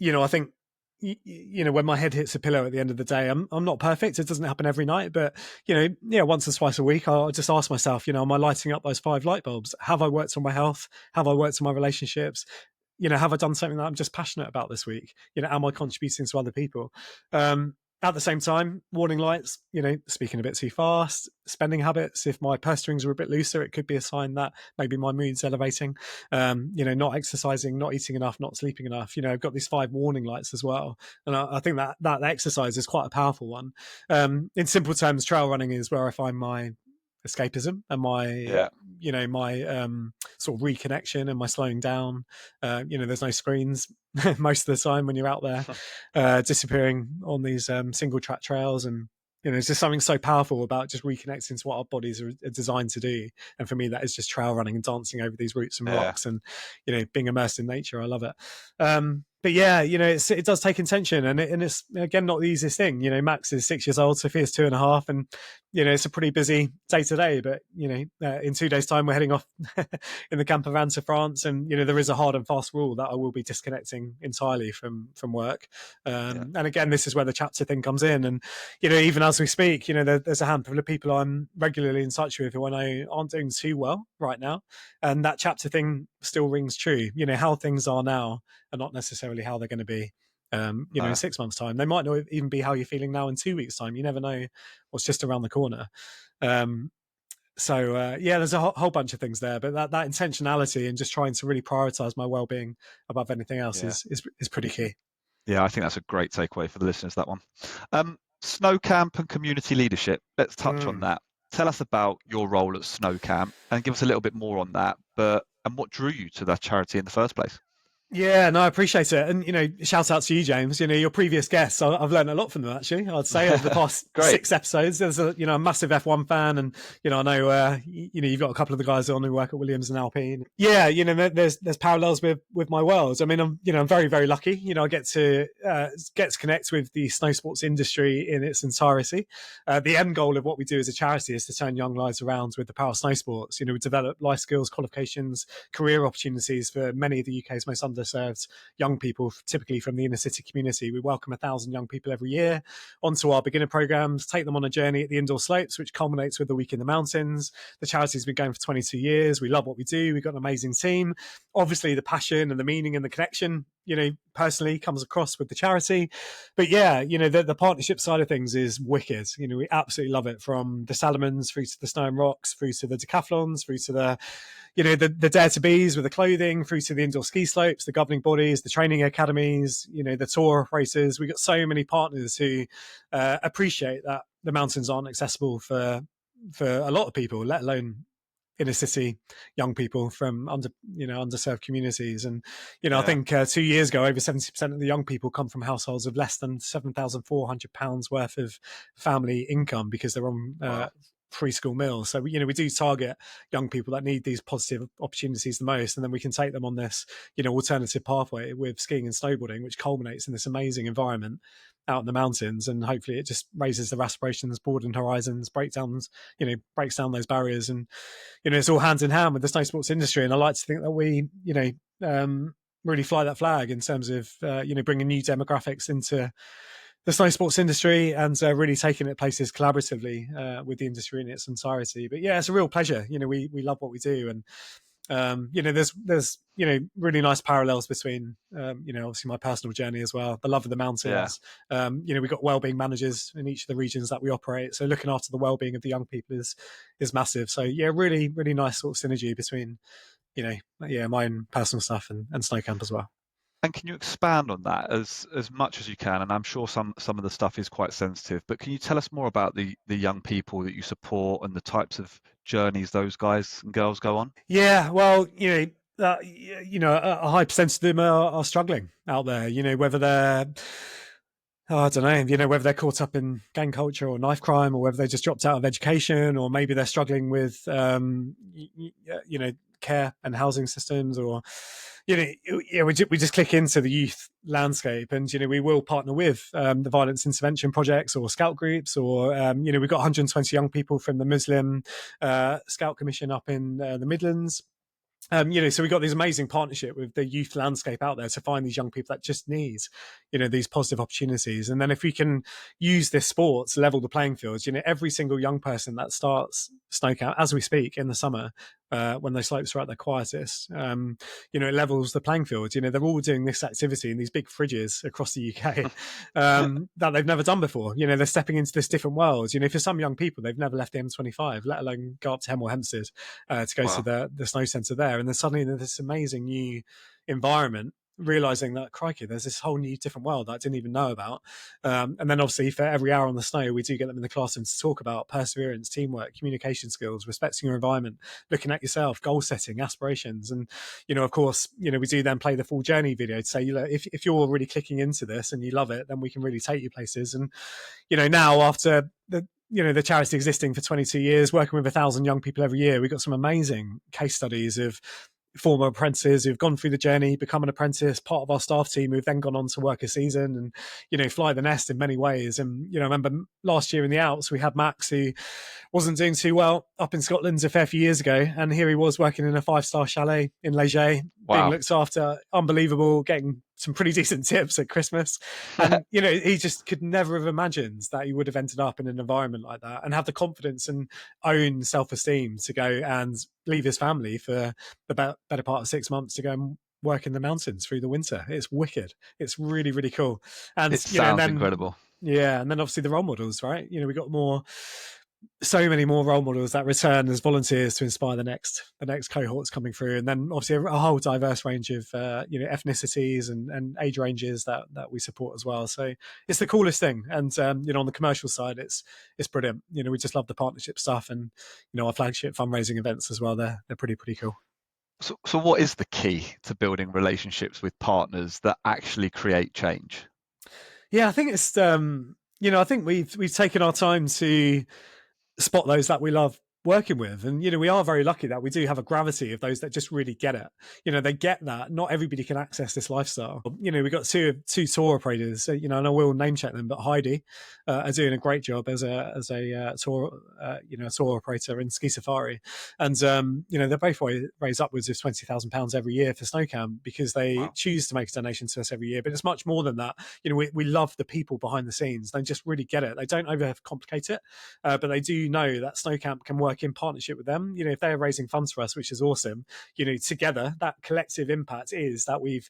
[SPEAKER 2] I think when my head hits a pillow at the end of the day, I'm not perfect. It doesn't happen every night, but once or twice a week, I'll just ask myself, am I lighting up those 5 light bulbs? Have I worked on my health? Have I worked on my relationships? Have I done something that I'm just passionate about this week? Am I contributing to other people? At the same time, warning lights, speaking a bit too fast, spending habits. If my purse strings are a bit looser, it could be a sign that maybe my mood's elevating. Not exercising, not eating enough, not sleeping enough. I've got these 5 warning lights as well. And I think that exercise is quite a powerful one. In simple terms, trail running is where I find my escapism and my
[SPEAKER 1] yeah.
[SPEAKER 2] my sort of reconnection and my slowing down. There's no screens most of the time when you're out there, disappearing on these single track trails. And it's just something so powerful about just reconnecting to what our bodies are designed to do. And for me, that is just trail running and dancing over these roots and
[SPEAKER 1] Yeah.
[SPEAKER 2] rocks, and being immersed in nature. I love it. But yeah, it does take intention, and it's again not the easiest thing. Max is 6 years old, Sophia's 2.5, and it's a pretty busy day to day. But in 2 days' time, we're heading off in the camper van to France, and there is a hard and fast rule that I will be disconnecting entirely from work.
[SPEAKER 1] Yeah.
[SPEAKER 2] And again, this is where the chapter thing comes in. And even as we speak, there's a handful of people I'm regularly in touch with who I know aren't doing too well right now, and that chapter thing still rings true. How things are now are not necessarily how they're going to be in
[SPEAKER 1] No.
[SPEAKER 2] 6 months' time. They might not even be how you're feeling now in 2 weeks' time. You never know what's just around the corner. There's a whole bunch of things there, but that intentionality and just trying to really prioritize my well-being above anything else
[SPEAKER 1] Yeah.
[SPEAKER 2] is pretty key.
[SPEAKER 1] Yeah, I think that's a great takeaway for the listeners, that one. Snow camp and community leadership. Let's touch on
[SPEAKER 2] Mm.
[SPEAKER 1] that. Tell us about your role at Snow Camp and give us a little bit more on that. And what drew you to that charity in the first place?
[SPEAKER 2] Yeah, no, I appreciate it. And, shout out to you, James. Your previous guests, I've learned a lot from them, actually. I'd say over the past
[SPEAKER 1] Great.
[SPEAKER 2] 6 episodes, there's a massive F1 fan. And, I know, you've got a couple of the guys on who work at Williams and Alpine. Yeah, there's parallels with my world. I mean, I'm very, very lucky. I get to connect with the snow sports industry in its entirety. The end goal of what we do as a charity is to turn young lives around with the power of snow sports. We develop life skills, qualifications, career opportunities for many of the UK's most underserved young people, typically from the inner city community. We welcome 1,000 young people every year onto our beginner programs, take them on a journey at the indoor slopes, which culminates with a week in the mountains. The charity's been going for 22 years. We love what we do. We've got an amazing team. Obviously, the passion and the meaning and the connection, personally comes across with the charity. But yeah, the partnership side of things is wicked. We absolutely love it, from the Salomons through to the Snow and Rocks, through to the decathlons, through to the Dare to Bees with the clothing, through to the indoor ski slopes, the governing bodies, the training academies, the tour races. We've got so many partners who appreciate that the mountains aren't accessible for a lot of people, let alone inner city young people from underserved communities. And I
[SPEAKER 1] Yeah.
[SPEAKER 2] think 2 years ago, over 70% of the young people come from households of less than £7,400 worth of family income, because they're on
[SPEAKER 1] Wow.
[SPEAKER 2] free school meals. So we do target young people that need these positive opportunities the most, and then we can take them on this alternative pathway with skiing and snowboarding, which culminates in this amazing environment out in the mountains. And hopefully it just raises their aspirations, broaden horizons, breaks down those barriers. And it's all hand in hand with the snow sports industry. And I like to think that we really fly that flag in terms of bringing new demographics into the snow sports industry, and really taking it places collaboratively with the industry in its entirety. But yeah, it's a real pleasure. We love what we do. And there's really nice parallels between obviously my personal journey as well, the love of the
[SPEAKER 1] Yeah.
[SPEAKER 2] mountains. We've got wellbeing managers in each of the regions that we operate, so looking after the wellbeing of the young people is massive. So yeah, really, really nice sort of synergy between my own personal stuff and snow camp as well.
[SPEAKER 1] And can you expand on that as much as you can? And I'm sure some of the stuff is quite sensitive, but can you tell us more about the young people that you support and the types of journeys those guys and girls go on?
[SPEAKER 2] Yeah, well, a high percentage of them are struggling out there. Whether they're Oh, I don't know, whether they're caught up in gang culture or knife crime, or whether they just dropped out of education, or maybe they're struggling with, care and housing systems, or, we just click into the youth landscape, and, we will partner with the violence intervention projects or scout groups, or, we've got 120 young people from the Muslim Scout Commission up in the Midlands. So we got this amazing partnership with the youth landscape out there to find these young people that just need, these positive opportunities. And then if we can use this sport to level the playing fields, every single young person that starts snow camp as we speak in the summer, when those slopes are at their quietest, it levels the playing field. They're all doing this activity in these big fridges across the UK that they've never done before. They're stepping into this different world. For some young people, they've never left the M25, let alone go up to Hemel Hempstead to go to
[SPEAKER 1] Wow.
[SPEAKER 2] the snow centre there. And then suddenly this amazing new environment, realizing that, crikey, there's this whole new different world that I didn't even know about. And then obviously for every hour on the snow, we do get them in the classroom to talk about perseverance, teamwork, communication skills, respecting your environment, looking at yourself, goal setting, aspirations. And, of course, we do then play the full journey video to say, if you're really clicking into this and you love it, then we can really take you places. And, now after the charity existing for 22 years, working with 1,000 young people every year, we've got some amazing case studies of former apprentices who've gone through the journey, become an apprentice, part of our staff team who've then gone on to work a season and, fly the nest in many ways. And, I remember last year in the Alps, we had Max, who wasn't doing too well up in Scotland a fair few years ago. And here he was working in a 5-star chalet in Leger, being
[SPEAKER 1] Wow.
[SPEAKER 2] looked after, unbelievable, getting some pretty decent tips at Christmas. And, he just could never have imagined that he would have ended up in an environment like that and have the confidence and own self-esteem to go and leave his family for the better part of 6 months to go and work in the mountains through the winter. It's wicked. It's really, really cool. And,
[SPEAKER 1] It
[SPEAKER 2] and
[SPEAKER 1] sounds
[SPEAKER 2] then,
[SPEAKER 1] incredible.
[SPEAKER 2] yeah, and then obviously the role models, right? We got so many more role models that return as volunteers to inspire the next cohorts coming through, and then obviously a whole diverse range of ethnicities and age ranges that we support as well. So it's the coolest thing. And on the commercial side, it's brilliant. We just love the partnership stuff, and our flagship fundraising events as well. They're pretty cool.
[SPEAKER 1] So what is the key to building relationships with partners that actually create change?
[SPEAKER 2] Yeah, I think it's I think we've taken our time to spot those that we love working with. And, we are very lucky that we do have a gravity of those that just really get it. They get that not everybody can access this lifestyle. We got two tour operators, and I will name check them, but Heidi are doing a great job as a tour, tour operator in Ski Safari. And, they both raise upwards of £20,000 every year for snow camp because they
[SPEAKER 1] Wow.
[SPEAKER 2] choose to make a donation to us every year. But it's much more than that. We love the people behind the scenes. They just really get it. They don't overcomplicate it, but they do know that snow camp can work in partnership with them. If they're raising funds for us, which is awesome, together that collective impact is that we've,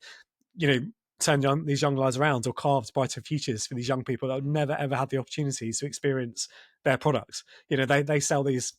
[SPEAKER 2] turned these young lives around or carved brighter futures for these young people that have never ever had the opportunity to experience their products. They sell these,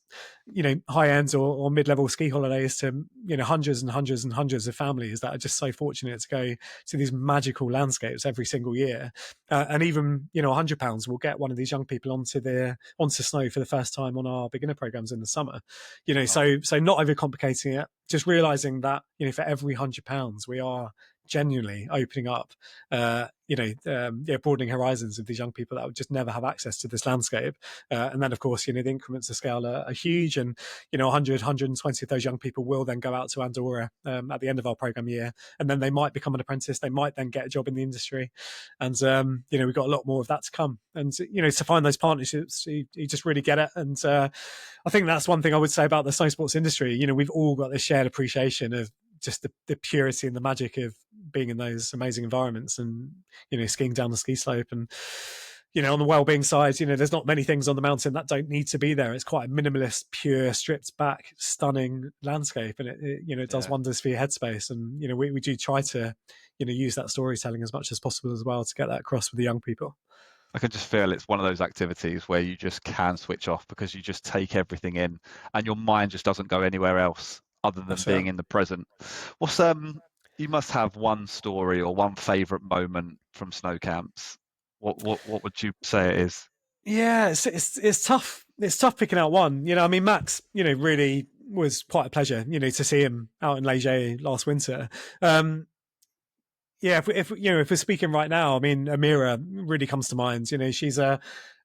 [SPEAKER 2] high ends or mid-level ski holidays to, hundreds and hundreds and hundreds of families that are just so fortunate to go to these magical landscapes every single year. And even, £100 will get one of these young people onto snow for the first time on our beginner programs in the summer.
[SPEAKER 1] Wow.
[SPEAKER 2] So not overcomplicating it, just realizing that, for every £100 we are genuinely opening up, broadening horizons of these young people that would just never have access to this landscape. And then, of course, the increments of scale are huge. And, 100, 120 of those young people will then go out to Andorra at the end of our program year. And then they might become an apprentice. They might then get a job in the industry. And, we've got a lot more of that to come. And, to find those partnerships, you just really get it. And I think that's one thing I would say about the snow sports industry. We've all got this shared appreciation of just the purity and the magic of being in those amazing environments and, skiing down the ski slope. And, on the well-being side, there's not many things on the mountain that don't need to be there. It's quite a minimalist, pure, stripped back, stunning landscape. And it does
[SPEAKER 1] Yeah.
[SPEAKER 2] wonders for your headspace. And, we do try to, use that storytelling as much as possible as well to get that across with the young people.
[SPEAKER 1] I can just feel it's one of those activities where you just can switch off because you just take everything in and your mind just doesn't go anywhere else other than
[SPEAKER 2] That's it.
[SPEAKER 1] being in the present. What's you must have one story or one favorite moment from snow camps. What would you say it is?
[SPEAKER 2] Yeah, it's tough. It's tough picking out one. I mean, Max, really was quite a pleasure, to see him out in Leger last winter. Um, Yeah, if we're speaking right now, I mean, Amira really comes to mind. She's a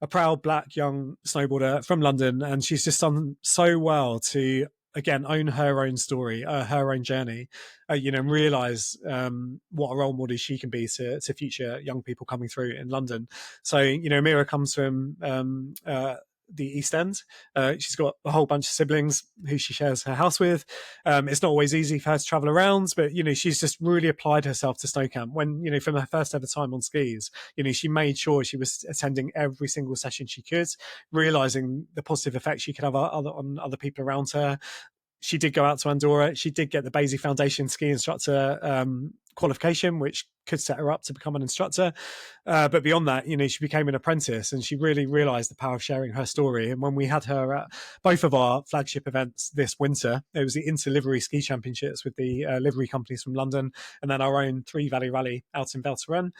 [SPEAKER 2] proud black young snowboarder from London, and she's just done so well to again own her own story, her own journey, and realize what a role model she can be to future young people coming through in London. So Amira comes from the East End. She's got a whole bunch of siblings who she shares her house with. It's not always easy for her to travel around, but she's just really applied herself to snow camp. When from her first ever time on skis, she made sure she was attending every single session she could, realizing the positive effect she could have on other people around her. She did go out to Andorra. She did get the Basie Foundation ski instructor qualification, which could set her up to become an instructor. But beyond that, she became an apprentice, and she really realized the power of sharing her story. And when we had her at both of our flagship events this winter, it was the Inter-Livery Ski Championships with the livery companies from London, and then our own Three Valley Rally out in Val Thorens.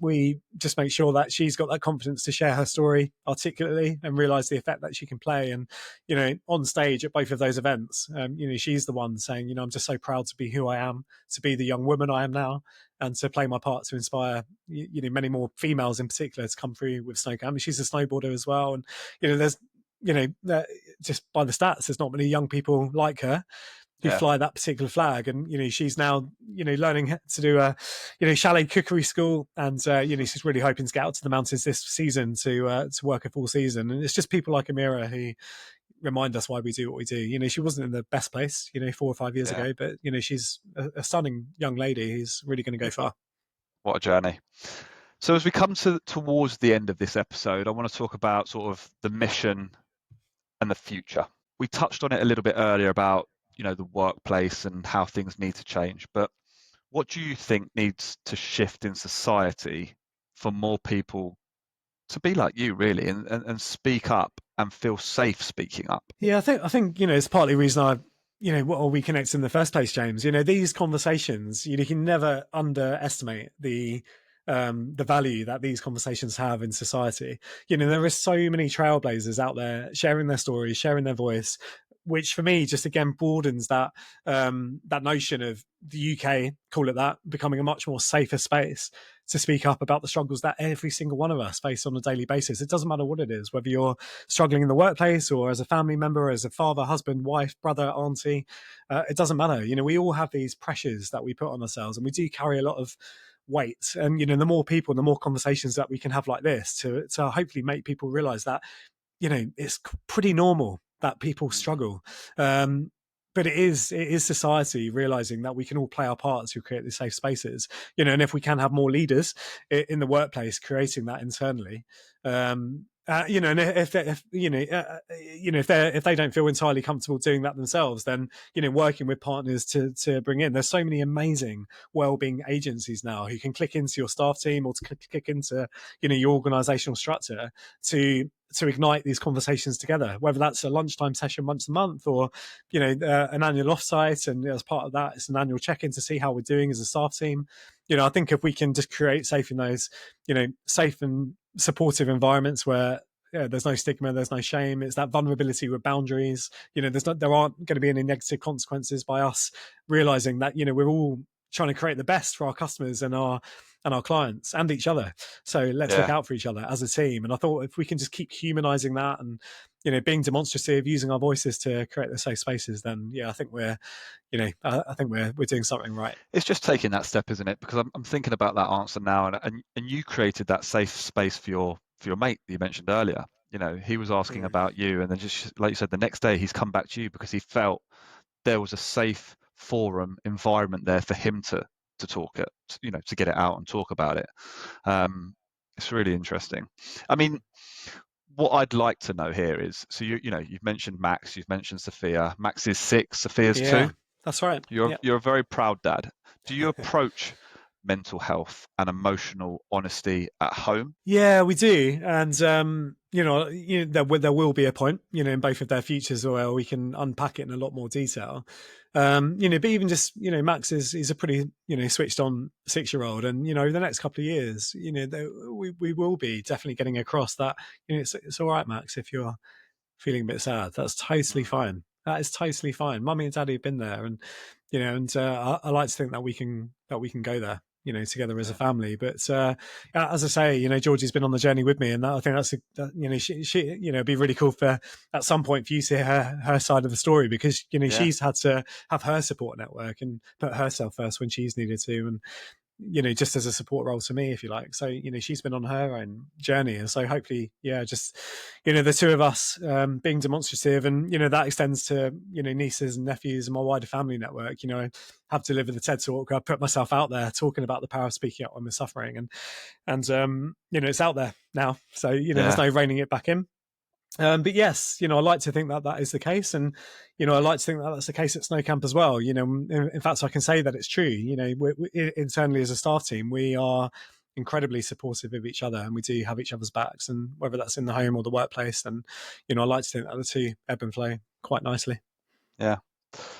[SPEAKER 2] We just make sure that she's got that confidence to share her story articulately and realize the effect that she can play. And on stage at both of those events, she's the one saying, I'm just so proud to be who I am, to be the young woman I am now, and to play my part to inspire many more females in particular to come through with snow camp. I mean, she's a snowboarder as well, and there's just by the stats, there's not many young people like her who
[SPEAKER 1] Yeah.
[SPEAKER 2] fly that particular flag. And she's now learning to do a chalet cookery school, and she's really hoping to get out to the mountains this season to work a full season. And it's just people like Amira who remind us why we do what we do. She wasn't in the best place 4 or 5 years
[SPEAKER 1] Yeah.
[SPEAKER 2] ago, but she's a stunning young lady who's really going to go far.
[SPEAKER 1] What a journey. So as we come towards the end of this episode, I want to talk about sort of the mission and the future. We touched on it a little bit earlier about the workplace and how things need to change, but what do you think needs to shift in society for more people to be like you, really, and speak up and feel safe speaking up?
[SPEAKER 2] Yeah, I think it's partly the reason what are we connected in the first place, James? These conversations, you can never underestimate the value that these conversations have in society. There are so many trailblazers out there sharing their stories, sharing their voice, which for me just again broadens that notion of the UK, call it that, becoming a much more safer space to speak up about the struggles that every single one of us face on a daily basis. It doesn't matter what it is, whether you're struggling in the workplace or as a family member, as a father, husband, wife, brother, auntie. It doesn't matter. We all have these pressures that we put on ourselves, and we do carry a lot of weight. And the more people, the more conversations that we can have like this to hopefully make people realize that it's pretty normal that people struggle. But it is society realizing that we can all play our part to create these safe spaces, and if we can have more leaders in the workplace creating that internally, and if they don't feel entirely comfortable doing that themselves, then working with partners to bring in. There's so many amazing wellbeing agencies now who can click into your staff team or to click into your organizational structure to ignite these conversations together, whether that's a lunchtime session once a month or an annual offsite, and as part of that it's an annual check-in to see how we're doing as a staff team. I think if we can just create safe and supportive environments where there's no stigma, there's no shame, it's that vulnerability with boundaries, there aren't going to be any negative consequences by us realizing that we're all trying to create the best for our customers and our clients and each other. So let's look out for each other as a team. And I thought if we can just keep humanizing that and being demonstrative, using our voices to create the safe spaces, then I think we're doing something right.
[SPEAKER 1] It's just taking that step, isn't it? Because I'm thinking about that answer now, and you created that safe space for your mate that you mentioned earlier. He was asking about you, and then just like you said, the next day he's come back to you because he felt there was a safe forum environment there for him to talk it, to get it out and talk about it. It's really interesting. I mean, what I'd like to know here is, so you've mentioned Max, you've mentioned Sophia. Max is 6, Sophia's 2.
[SPEAKER 2] That's right.
[SPEAKER 1] You're a very proud dad. Do you approach mental health and emotional honesty at home?
[SPEAKER 2] Yeah, we do, and there will be a point, in both of their futures where we can unpack it in a lot more detail. But even just, Max is a pretty, switched on 6-year-old, and the next couple of years, we will be definitely getting across that. It's all right, Max, if you're feeling a bit sad, that's totally fine. That is totally fine. Mummy and daddy have been there, and and I like to think that we can go there, together as a
[SPEAKER 1] Yeah.
[SPEAKER 2] family. But as I say, Georgie's been on the journey with me, and I think she it'd be really cool for at some point for you to hear her side of the story, because
[SPEAKER 1] Yeah.
[SPEAKER 2] she's had to have her support network and put herself first when she's needed to, and just as a support role to me, if you like. So, she's been on her own journey. And so hopefully, just, the two of us being demonstrative, and, that extends to, nieces and nephews and my wider family network. I have delivered the TED talk. I put myself out there talking about the power of speaking up when we're suffering. And it's out there now. So, there's
[SPEAKER 1] Yeah.
[SPEAKER 2] no reining it back in. But yes, I like to think that that is the case, and I like to think that that's the case at Snow Camp as well. In fact, I can say that it's true. We internally as a staff team, we are incredibly supportive of each other, and we do have each other's backs. And whether that's in the home or the workplace, then I like to think that the two ebb and flow quite nicely.
[SPEAKER 1] Yeah.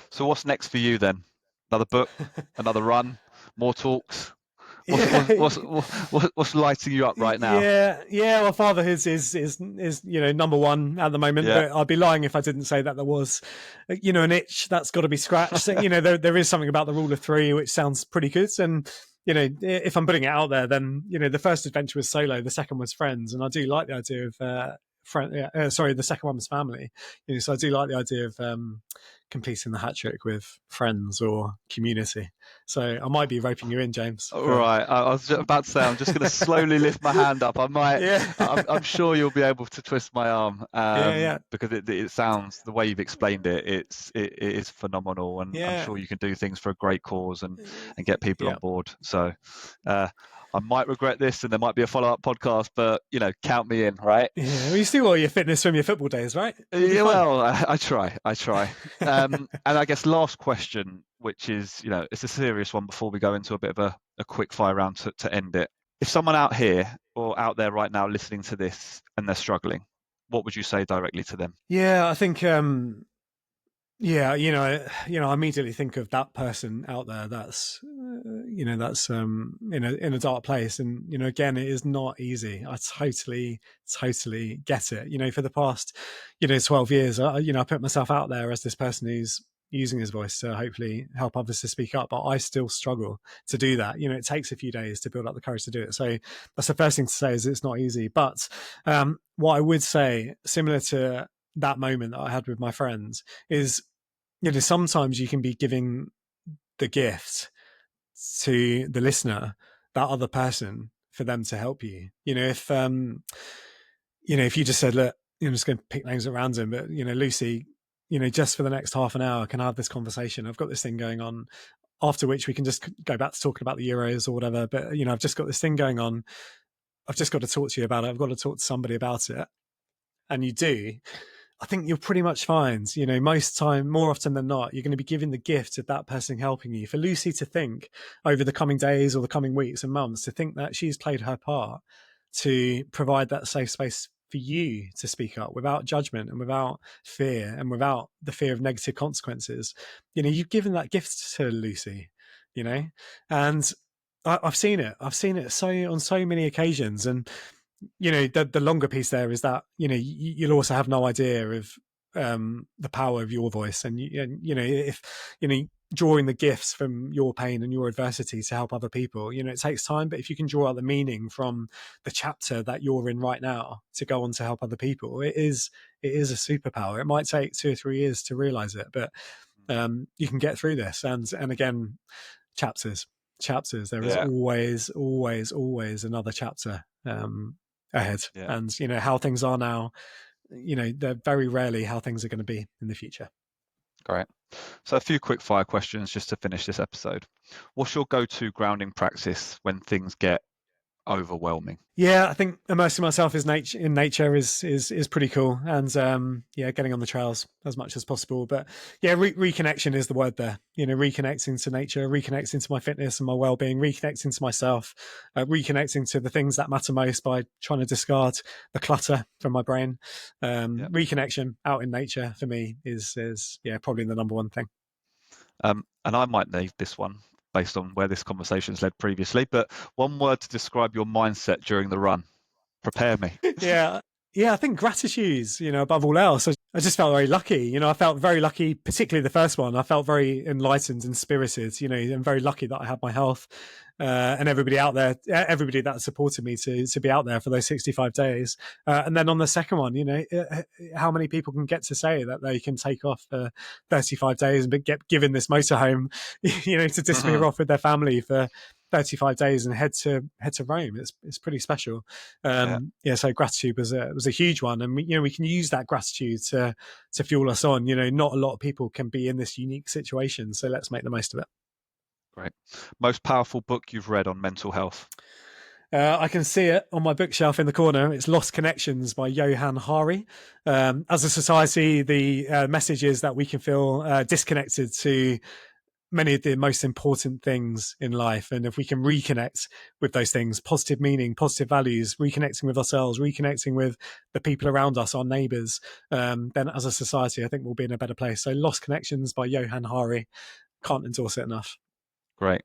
[SPEAKER 1] So what's next for you then? Another book, another run, more talks.
[SPEAKER 2] Yeah,
[SPEAKER 1] What's lighting you up right now?
[SPEAKER 2] yeah. Well, fatherhood is number one at the moment.
[SPEAKER 1] Yeah.
[SPEAKER 2] But I'd be lying if I didn't say that there was, an itch that's got to be scratched. So, there is something about the rule of three which sounds pretty good. And if I'm putting it out there, then the first adventure was solo, the second was friends, and I do like the idea of the second one was family. So I do like the idea of completing the hat trick with friends or community. So I might be roping you in, James.
[SPEAKER 1] All
[SPEAKER 2] For
[SPEAKER 1] right. I was about to say I'm just going to slowly lift my hand up. I might.
[SPEAKER 2] yeah,
[SPEAKER 1] I'm sure you'll be able to twist my arm
[SPEAKER 2] yeah,
[SPEAKER 1] because it sounds the way you've explained it. It is phenomenal, and I'm
[SPEAKER 2] yeah,
[SPEAKER 1] sure you can do things for a great cause and get people
[SPEAKER 2] yeah.
[SPEAKER 1] on board. So I might regret this, and there might be a follow-up podcast, but count me in, right?
[SPEAKER 2] Yeah, well, you still got all your fitness from your football days, right? You'll be
[SPEAKER 1] Yeah,
[SPEAKER 2] fine.
[SPEAKER 1] well, I try. And I guess last question, which is, it's a serious one before we go into a bit of a quick fire round to end it. If someone out here or out there right now listening to this and they're struggling, what would you say directly to them?
[SPEAKER 2] Yeah, I think yeah, I immediately think of that person out there that's that's in a dark place, and again, it is not easy. I totally get it. For the past 12 years, I put myself out there as this person who's using his voice to hopefully help others to speak up, but I still struggle to do that. It takes a few days to build up the courage to do it. So that's the first thing to say, is it's not easy. But what I would say, similar to that moment that I had with my friends, is sometimes you can be giving the gift to the listener, that other person, for them to help you. If you just said, look, I'm just going to pick names at random, but Lucy, just for the next half an hour, can I have this conversation? I've got this thing going on. After which we can just go back to talking about the Euros or whatever. But I've just got this thing going on. I've just got to talk to you about it. I've got to talk to somebody about it. And you do, I think you'll pretty much find, more often than not, you're going to be giving the gift of that person helping you. For Lucy to think over the coming days or the coming weeks and months, to think that she's played her part to provide that safe space for you to speak up without judgment and without fear and without the fear of negative consequences. You've given that gift to Lucy, and I've seen it. I've seen it on so many occasions. And the longer piece there is that you'll also have no idea of the power of your voice, and if drawing the gifts from your pain and your adversity to help other people, it takes time. But if you can draw out the meaning from the chapter that you're in right now to go on to help other people, it is a superpower. It might take 2 or 3 years to realize it, but you can get through this. And again, chapters. There is
[SPEAKER 1] Yeah.
[SPEAKER 2] always another chapter ahead.
[SPEAKER 1] Yeah.
[SPEAKER 2] And how things are now, they're very rarely how things are going to be in the future.
[SPEAKER 1] Great. So a few quick fire questions just to finish this episode. What's your go-to grounding practice when things get overwhelming?
[SPEAKER 2] Yeah, I think immersing myself in nature is pretty cool, and getting on the trails as much as possible. But yeah, reconnection is the word there. Reconnecting to nature, reconnecting to my fitness and my well-being, reconnecting to myself, reconnecting to the things that matter most by trying to discard the clutter from my brain. Reconnection out in nature for me is probably the number one thing.
[SPEAKER 1] And I might need this one based on where this conversation's led previously, but one word to describe your mindset during the run. Prepare me.
[SPEAKER 2] Yeah. Yeah, I think gratitude, above all else. I just felt very lucky. I felt very lucky, particularly the first one. I felt very enlightened and spirited. I'm very lucky that I had my health, and everybody out there, everybody that supported me to be out there for those 65 days. And then on the second one, how many people can get to say that they can take off for 35 days and get given this motorhome, to disappear off with their family for 35 days and head to Rome. It's pretty special.
[SPEAKER 1] Yeah,
[SPEAKER 2] So gratitude was a huge one, and we can use that gratitude to fuel us on. Not a lot of people can be in this unique situation, so let's make the most of it.
[SPEAKER 1] great. Most powerful book you've read on mental health?
[SPEAKER 2] I can see it on my bookshelf in the corner. It's Lost Connections by Johann Hari. As a society, the message is that we can feel disconnected to many of the most important things in life. And if we can reconnect with those things, positive meaning, positive values, reconnecting with ourselves, reconnecting with the people around us, our neighbors, then as a society, I think we'll be in a better place. So Lost Connections by Johann Hari. Can't endorse it enough.
[SPEAKER 1] Great.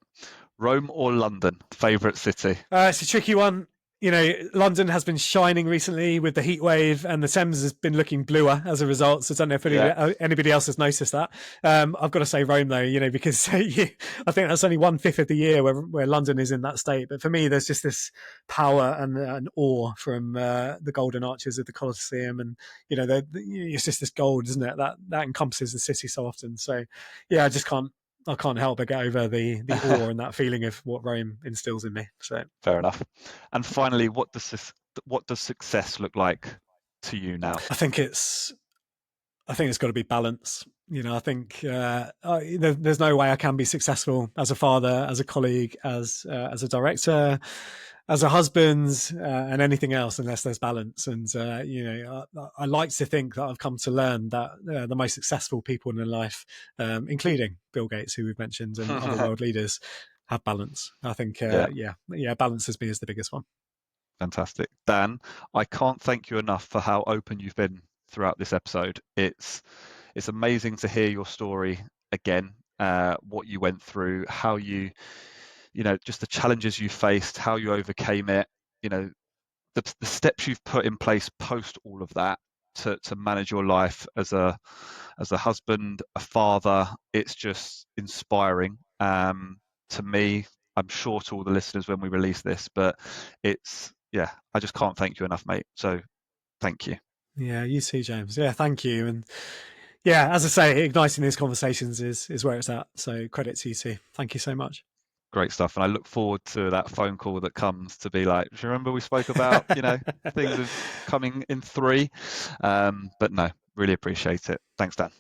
[SPEAKER 1] Rome or London? Favorite city?
[SPEAKER 2] It's a tricky one. London has been shining recently with the heat wave, and the Thames has been looking bluer as a result. So I don't know if anybody else has noticed that. I've got to say Rome though, because I think that's only 1/5 of the year where London is in that state. But for me, there's just this power and awe from the golden arches of the Colosseum, and it's just this gold, isn't it? That encompasses the city so often. So yeah, I can't help but get over the awe and that feeling of what Rome instills in me. So
[SPEAKER 1] Fair enough. And finally, what does success look like to you now?
[SPEAKER 2] I think it's got to be balance. I think there's no way I can be successful as a father, as a colleague, as a director, as a husband, and anything else unless there's balance. And I like to think that I've come to learn that the most successful people in life, including Bill Gates, who we've mentioned, and other world leaders, have balance. I think,
[SPEAKER 1] Yeah,
[SPEAKER 2] balance has been the biggest one.
[SPEAKER 1] fantastic. Dan, I can't thank you enough for how open you've been throughout this episode. It's amazing to hear your story again, what you went through, how just the challenges you faced, how you overcame it, the steps you've put in place post all of that to manage your life as a husband, a father. It's just inspiring to me. I'm sure to all the listeners when we release this, but I just can't thank you enough, mate. So thank you.
[SPEAKER 2] Yeah, you too, James. Yeah, thank you. And yeah, as I say, igniting these conversations is where it's at. So credit to you too. Thank you so much.
[SPEAKER 1] Great stuff. And I look forward to that phone call that comes to be like, do you remember we spoke about, things coming in 3? But no, really appreciate it. Thanks, Dan.